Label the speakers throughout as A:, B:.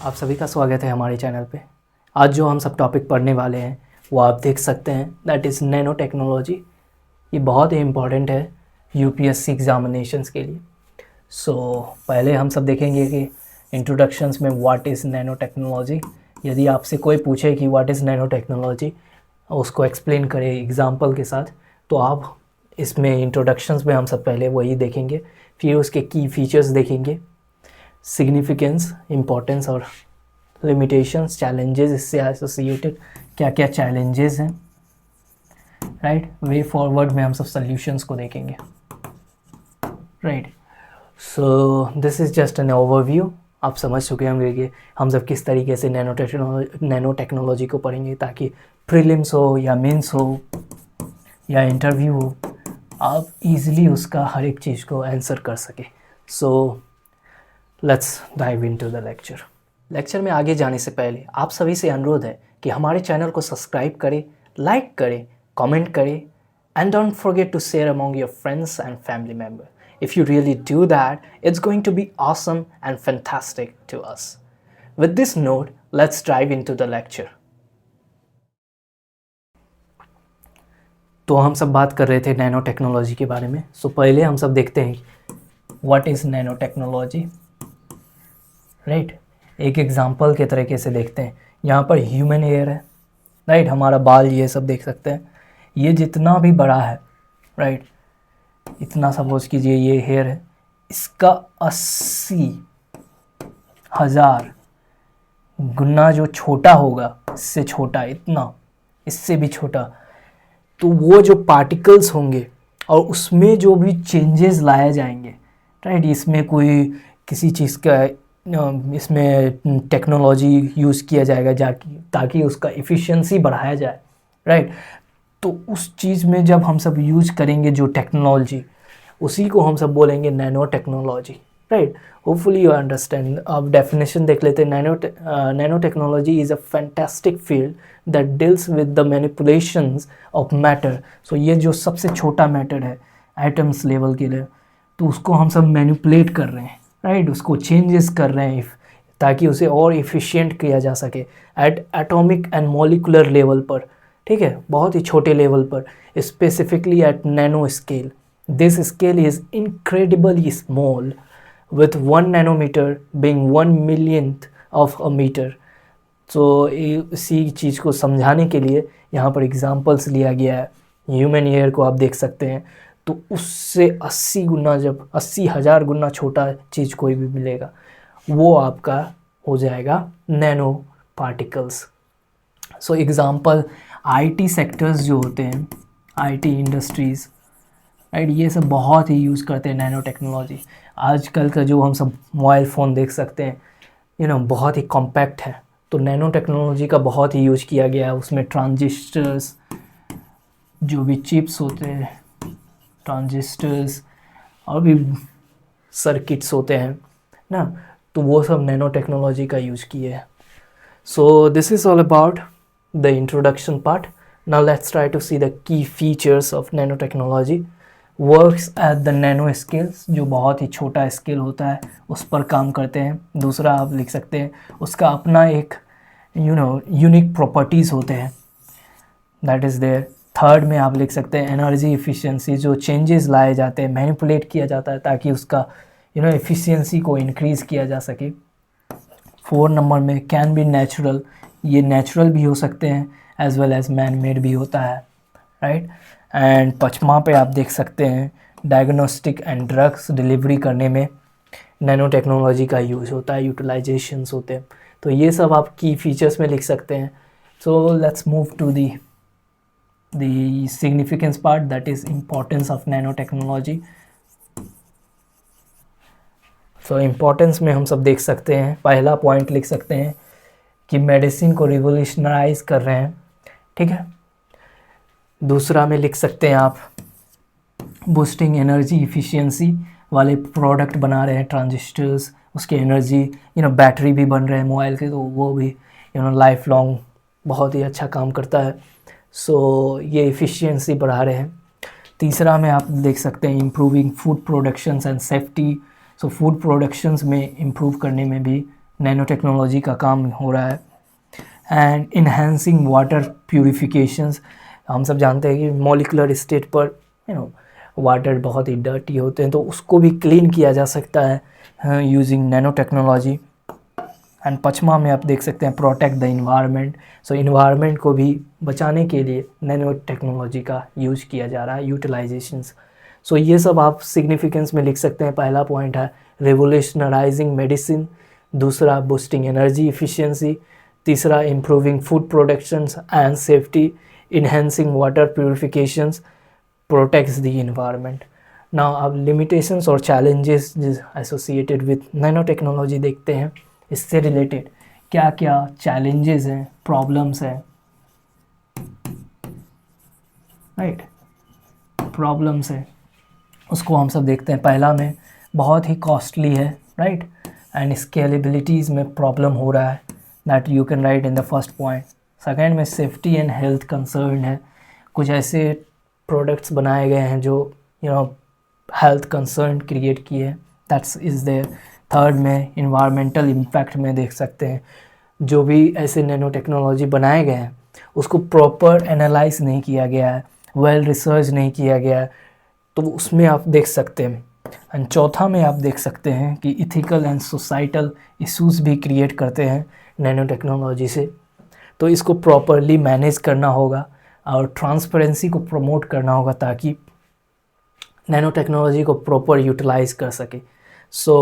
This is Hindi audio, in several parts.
A: आप सभी का स्वागत है हमारे चैनल पे। आज जो हम सब टॉपिक पढ़ने वाले हैं वो आप देख सकते हैं, दैट इज़ नैनो टेक्नोलॉजी। ये बहुत ही इम्पॉर्टेंट है यूपीएससी एग्जामिनेशंस के लिए। पहले हम सब देखेंगे कि इंट्रोडक्शंस में व्हाट इज़ नैनो टेक्नोलॉजी। यदि आपसे कोई पूछे कि व्हाट इज़ नैनो टेक्नोलॉजी, उसको एक्सप्लेन करें एग्जाम्पल के साथ, तो आप इसमें इंट्रोडक्शंस में हम सब पहले वही देखेंगे, फिर उसके की फीचर्स देखेंगे, सिग्निफिकेंस, इम्पोर्टेंस और लिमिटेशंस, चैलेंजेस इससे एसोसिएटेड, क्या क्या चैलेंजेस हैं, राइट। वे फॉरवर्ड में हम सब सॉल्यूशंस को देखेंगे, right. So this is just an overview. आप समझ चुके होंगे कि हम सब किस तरीके से नैनो टेक्नोलॉजी को पढ़ेंगे, ताकि प्रीलिम्स हो या मेंस हो या इंटरव्यू हो, आप इजीली उसका हर एक चीज़ को आंसर कर सके। So let's dive into the lecture में आगे जाने से पहले आप सभी से अनुरोध है कि हमारे चैनल को सब्सक्राइब करें, लाइक करें, कमेंट करें, and don't forget to share among your friends and family member. If you really do that, it's going to be awesome and fantastic to us. With this note, let's dive into the lecture. तो हम सब बात कर रहे थे नैनो टेक्नोलॉजी के बारे में। पहले हम सब देखते हैं what is nano technology, right. एक एग्जांपल के तरीके से देखते हैं। यहाँ पर ह्यूमन हेयर है, राइट। हमारा बाल, ये सब देख सकते हैं। ये जितना भी बड़ा है, राइट, इतना सपोज कीजिए ये हेयर है, इसका 80,000 गुना जो छोटा होगा, इससे छोटा, इतना, इससे भी छोटा, तो वो जो पार्टिकल्स होंगे और उसमें जो भी चेंजेस लाए जाएंगे, राइट। इसमें कोई किसी चीज़ का इसमें टेक्नोलॉजी यूज़ किया जाएगा ताकि उसका एफिशिएंसी बढ़ाया जाए, राइट। तो उस चीज़ में जब हम सब यूज करेंगे जो टेक्नोलॉजी, उसी को हम सब बोलेंगे nano technology, right. Hopefully you understand. अब डेफिनेशन देख लेते हैं। Nano technology is a fantastic field that deals with the manipulations of matter. ये जो सबसे छोटा मैटर है एटम्स लेवल के लिए, तो उसको हम सब मैनिपुलेट कर रहे हैं, राइट। उसको चेंजेस कर रहे हैं ताकि उसे और एफिशिएंट किया जा सके at atomic and molecular level पर, ठीक है, बहुत ही छोटे लेवल पर, specifically at nanoscale. This scale is incredibly small with 1 nanometre being 1 millionth of a metre. इसी चीज़ को समझाने के लिए यहाँ पर एग्जांपल्स लिया गया है। ह्यूमन ईयर को आप देख सकते हैं, तो उससे 80 गुना, जब 80,000 गुना छोटा चीज़ कोई भी मिलेगा, वो आपका हो जाएगा nano particles. Example IT sectors जो होते हैं, आईटी इंडस्ट्रीज़, राइट, ये सब बहुत ही यूज़ करते हैं नैनो टेक्नोलॉजी। आजकल का जो हम सब मोबाइल फ़ोन देख सकते हैं, बहुत ही कॉम्पैक्ट है, तो नैनो टेक्नोलॉजी का बहुत ही यूज़ किया गया है। उसमें ट्रांजिस्टर्स, जो भी चिप्स होते हैं, ट्रांजिस्टर्स और भी सर्किट्स होते हैं ना, तो वो सब नैनो टेक्नोलॉजी का यूज़ किए हैं। This is all about the introduction part. Now let's try to see the key features of nanotechnology. Works at the nano scales, जो बहुत ही छोटा स्केल होता है उस पर काम करते हैं। दूसरा आप लिख सकते हैं उसका अपना एक यूनिक प्रॉपर्टीज़ होते हैं, दैट इज़ देयर। थर्ड में आप लिख सकते हैं एनर्जी एफिशिएंसी, जो चेंजेस लाए जाते हैं, मैनिपुलेट किया जाता है ताकि उसका एफिशिएंसी को इंक्रीज़ किया जा सके। 4 नंबर में कैन बी नेचुरल, ये नेचुरल भी हो सकते हैं as well as man made भी होता है, राइट। एंड 5वां पे आप देख सकते हैं डायग्नोस्टिक एंड ड्रग्स डिलीवरी करने में नैनो टेक्नोलॉजी का यूज़ होता है, यूटिलाइजेशंस होते हैं। तो ये सब आप की फीचर्स में लिख सकते हैं। Let's move to the significance part, that is importance of nanotechnology. Importance में हम सब देख सकते हैं, पहला पॉइंट लिख सकते हैं कि मेडिसिन को रिवोल्यूशनराइज कर रहे हैं, ठीक है। दूसरा में लिख सकते हैं आप बूस्टिंग एनर्जी इफ़िशियंसी वाले प्रोडक्ट बना रहे हैं, ट्रांजिस्टर्स, उसके एनर्जी, बैटरी भी बन रहे हैं मोबाइल के, तो वो भी लाइफ लॉन्ग बहुत ही अच्छा काम करता है। ये इफ़िशियंसी बढ़ा रहे हैं। तीसरा में आप देख सकते हैं improving food productions and safety. Food productions में इम्प्रूव करने में भी नैनो टेक्नोलॉजी का काम हो रहा है। एंड इन्हेंसिंग वाटर प्यूरिफिकेशंस, हम सब जानते हैं कि मॉलिकुलर स्टेट पर वाटर बहुत ही डर्टी होते हैं, तो उसको भी क्लीन किया जा सकता है यूजिंग नैनो टेक्नोलॉजी। एंड पचमा में आप देख सकते हैं protect the environment, so environment को भी बचाने के लिए नैनो टेक्नोलॉजी का यूज किया जा रहा है, यूटिलाइजेशंस। सो ये सब आप सिग्निफिकेंस में लिख सकते हैं। पहला पॉइंट है रिवोल्यूशनराइजिंग मेडिसिन, दूसरा बूस्टिंग एनर्जी इफिशिएंसी, तीसरा improving food productions and safety, enhancing water purifications, protects the environment. Now अब लिमिटेशंस और challenges associated with nano technology देखते हैं। इससे रिलेटेड क्या क्या चैलेंजेस हैं, प्रॉब्लम्स हैं, राइट, प्रॉब्लम्स हैं, उसको हम सब देखते हैं। पहला में बहुत ही कॉस्टली है, राइट, एंड स्केलेबिलिटीज़ में प्रॉब्लम हो रहा है, that you can write in the first point. Second में सेफ्टी एंड हेल्थ कंसर्न है, कुछ ऐसे प्रोडक्ट्स बनाए गए हैं जो हेल्थ कंसर्न क्रिएट किए हैं, दैट्स इज़ देयर। थर्ड में इन्वायरमेंटल इम्पैक्ट में देख सकते हैं, जो भी ऐसे नैनो टेक्नोलॉजी बनाए गए हैं उसको प्रॉपर एनालाइज नहीं किया गया है, वेल रिसर्च नहीं किया गया है, तो उसमें आप देख सकते हैं। एंड चौथा में आप देख सकते हैं कि इथिकल एंड सोसाइटल इश्यूज भी क्रिएट करते हैं नैनो टेक्नोलॉजी से, तो इसको प्रॉपरली मैनेज करना होगा और ट्रांसपेरेंसी को प्रमोट करना होगा ताकि नैनो टेक्नोलॉजी को प्रॉपर यूटिलाइज कर सके। सो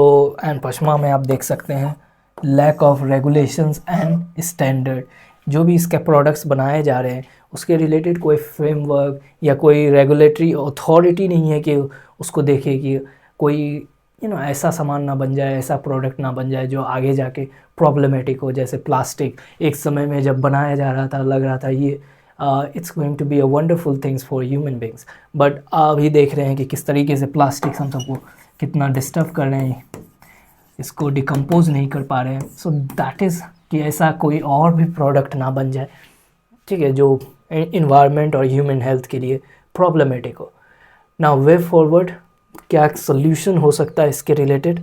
A: एंड पचमा में आप देख सकते हैं lack of regulations and standard, जो भी इसके प्रोडक्ट्स बनाए जा रहे हैं उसके रिलेटेड कोई फ्रेमवर्क या कोई रेगुलेटरी अथॉरिटी नहीं है कि उसको देखे कि कोई ऐसा सामान ना बन जाए, ऐसा प्रोडक्ट ना बन जाए जो आगे जाके प्रॉब्लमेटिक हो। जैसे प्लास्टिक एक समय में जब बनाया जा रहा था लग रहा था ये it's going to be a wonderful things for human beings, but अभी देख रहे हैं कि किस तरीके से प्लास्टिक्स हम सबको कितना डिस्टर्ब कर रहे हैं, इसको डिकम्पोज नहीं कर पा रहे हैं। सो दैट इज़ कि ऐसा कोई और भी प्रोडक्ट ना बन जाए, ठीक है, जो इन्वायरमेंट और ह्यूमन हेल्थ के लिए प्रॉब्लमेटिक हो। नाउ वे फॉरवर्ड क्या सोल्यूशन हो सकता है इसके रिलेटेड?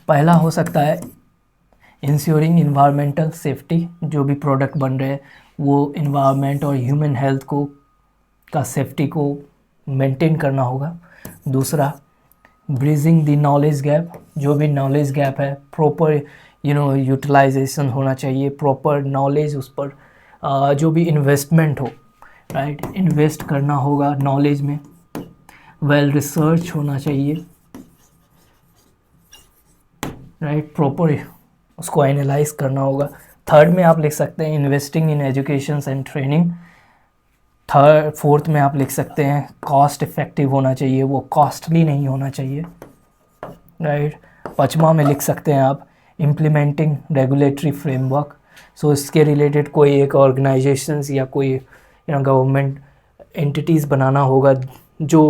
A: पहला हो सकता है इंश्योरिंग इन्वायरमेंटल सेफ्टी, जो भी प्रोडक्ट बन रहे हैं वो इन्वायरमेंट और ह्यूमन हेल्थ का सेफ्टी को मेंटेन करना होगा। दूसरा ब्रिजिंग द नॉलेज गैप, जो भी नॉलेज गैप है प्रॉपर यूटिलाइजेशन होना चाहिए, प्रॉपर नॉलेज उस पर जो भी इन्वेस्टमेंट हो, राइट, इन्वेस्ट करना होगा नॉलेज में, वेल रिसर्च होना चाहिए, राइट, प्रॉपर उसको एनालाइज करना होगा। थर्ड में आप लिख सकते हैं investing in education and training. Fourth में आप लिख सकते हैं कॉस्ट इफ़ेक्टिव होना चाहिए, वो कॉस्टली नहीं होना चाहिए, राइट। पाँचवा में लिख सकते हैं आप इम्प्लीमेंटिंग रेगुलेटरी फ्रेमवर्क, सो इसके रिलेटेड कोई एक ऑर्गेनाइजेशंस या कोई गवर्नमेंट एंटिटीज़ बनाना होगा जो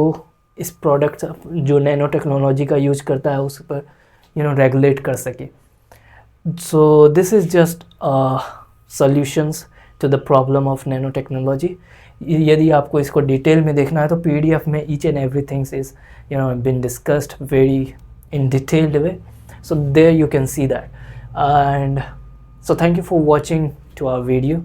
A: इस प्रोडक्ट जो नैनो टेक्नोलॉजी का यूज करता है उस पर रेगुलेट कर सके। So this is just solutions to the problem of nanotechnology. यदि आपको इसको डिटेल में देखना है तो PDF में each and everything's is been discussed very in detailed way, so there you can see that. And so thank you for watching to our video.